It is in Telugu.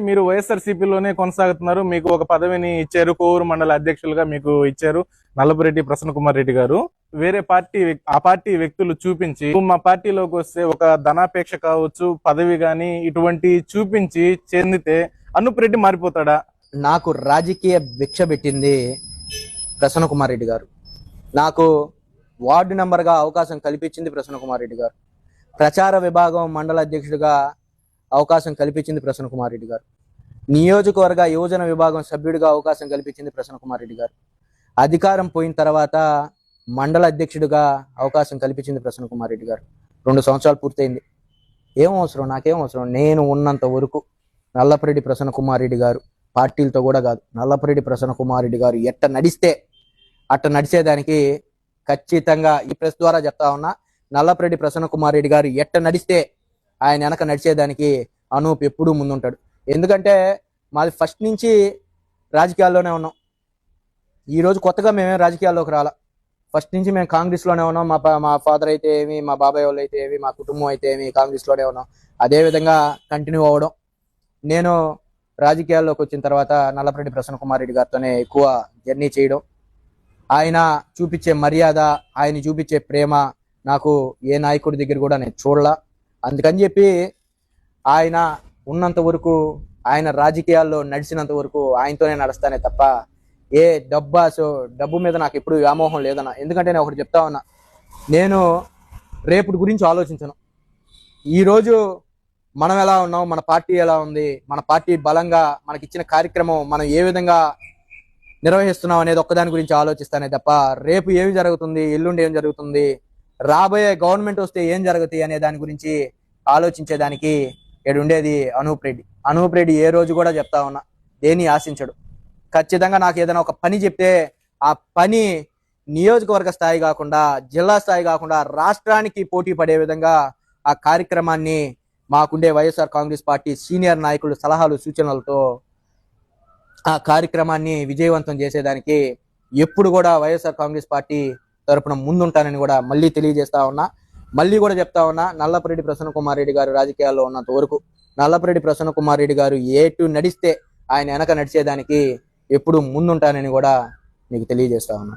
మీరు వైఎస్ఆర్సీపీలోనే కొనసాగుతున్నారు. మీకు ఒక పదవిని ఇచ్చారు, కోవూరు మండల అధ్యక్షులుగా మీకు ఇచ్చారు నల్లపురెడ్డి ప్రసన్న కుమార్ రెడ్డి గారు. వేరే ఆ పార్టీ వ్యక్తులు చూపించి మా పార్టీలోకి వస్తే ఒక ధనాపేక్ష కావచ్చు, పదవి గాని ఇటువంటి చూపించి చెందితే అనుపురెడ్డి మారిపోతాడా? నాకు రాజకీయ భిక్ష పెట్టింది ప్రసన్న కుమార్ రెడ్డి గారు. నాకు వార్డు మెంబర్గా అవకాశం కల్పించింది ప్రసన్న కుమార్ రెడ్డి గారు. ప్రచార విభాగం మండల అధ్యక్షుడిగా అవకాశం కల్పించింది ప్రసన్న కుమార్ రెడ్డి గారు. నియోజకవర్గ యువజన విభాగం సభ్యుడిగా అవకాశం కల్పించింది ప్రసన్న కుమార్ రెడ్డి గారు. అధికారం పోయిన తర్వాత మండల అధ్యక్షుడిగా అవకాశం కల్పించింది ప్రసన్న కుమార్ రెడ్డి గారు. 2 సంవత్సరాలు పూర్తయింది. ఏం అవసరం, నాకేం అవసరం. నేను ఉన్నంత వరకు నల్లపురెడ్డి ప్రసన్న కుమార్ రెడ్డి గారు, పార్టీలతో కూడా కాదు, నల్లపురెడ్డి ప్రసన్న కుమార్ రెడ్డి గారు ఎట్ట నడిస్తే అట్ట నడిచేదానికి ఖచ్చితంగా ఈ ప్రెస్ ద్వారా చెప్తా ఉన్నా. నల్లపురెడ్డి ప్రసన్న కుమార్ రెడ్డి గారు ఎట్ట నడిస్తే ఆయన వెనక నడిచేదానికి అనూప్ ఎప్పుడూ ముందుంటాడు. ఎందుకంటే మాది ఫస్ట్ నుంచి రాజకీయాల్లోనే ఉన్నాం. ఈరోజు కొత్తగా మేమే రాజకీయాల్లోకి రాలా. ఫస్ట్ నుంచి మేము కాంగ్రెస్లోనే ఉన్నాం. మా ఫాదర్ అయితే ఏమి, మా బాబాయ్ వాళ్ళు అయితే ఏమి, మా కుటుంబం అయితే ఏమి కాంగ్రెస్లోనే ఉన్నాం. అదేవిధంగా కంటిన్యూ అవ్వడం. నేను రాజకీయాల్లోకి వచ్చిన తర్వాత నల్లపురెడ్డి ప్రసన్న కుమార్ రెడ్డి గారితోనే ఎక్కువ జర్నీ చేయడం. ఆయన చూపించే మర్యాద, ఆయన చూపించే ప్రేమ నాకు ఏ నాయకుడి దగ్గర కూడా నేను చూడలా. అందుకని చెప్పి ఆయన ఉన్నంత వరకు, ఆయన రాజకీయాల్లో నడిచినంత వరకు ఆయనతోనే నడుస్తానే తప్ప ఏ డబ్బు మీద నాకు ఎప్పుడు వ్యామోహం లేదన్న. ఎందుకంటే నేను ఒకటి చెప్తా ఉన్నా, నేను రేపటి గురించి ఆలోచించను. ఈరోజు మనం ఎలా ఉన్నాం, మన పార్టీ ఎలా ఉంది, మన పార్టీ బలంగా మనకిచ్చిన కార్యక్రమం మనం ఏ విధంగా నిర్వహిస్తున్నాం అనేది ఒక్కదాని గురించి ఆలోచిస్తానే తప్ప రేపు ఏమి జరుగుతుంది, ఎల్లుండి ఏం జరుగుతుంది, రాబోయే గవర్నమెంట్ వస్తే ఏం జరుగుతాయి అనే దాని గురించి ఆలోచించేదానికి ఉండేది అనూప్ రెడ్డి. అనూప్ రెడ్డి ఏ రోజు కూడా చెప్తా ఉన్నా, దేన్ని ఆశించడు. ఖచ్చితంగా నాకు ఏదైనా ఒక పని చెప్తే ఆ పని నియోజకవర్గ స్థాయి కాకుండా, జిల్లా స్థాయి కాకుండా రాష్ట్రానికి పోటీ పడే విధంగా ఆ కార్యక్రమాన్ని మాకుండే వైఎస్ఆర్ కాంగ్రెస్ పార్టీ సీనియర్ నాయకులు సలహాలు సూచనలతో ఆ కార్యక్రమాన్ని విజయవంతం చేసేదానికి ఎప్పుడు కూడా వైఎస్ఆర్ కాంగ్రెస్ పార్టీ తరపున ముందుంటానని కూడా మళ్ళీ తెలియజేస్తా ఉన్నా. మళ్ళీ కూడా చెప్తా ఉన్నా, నల్లపురెడ్డి ప్రసన్న కుమార్ రెడ్డి గారు రాజకీయాల్లో ఉన్నంత వరకు నల్లపురెడ్డి ప్రసన్న కుమార్ రెడ్డి గారు ఏటు నడిస్తే ఆయన వెనక నడిచేదానికి ఎప్పుడు ముందుంటానని కూడా మీకు తెలియజేస్తా ఉన్నా.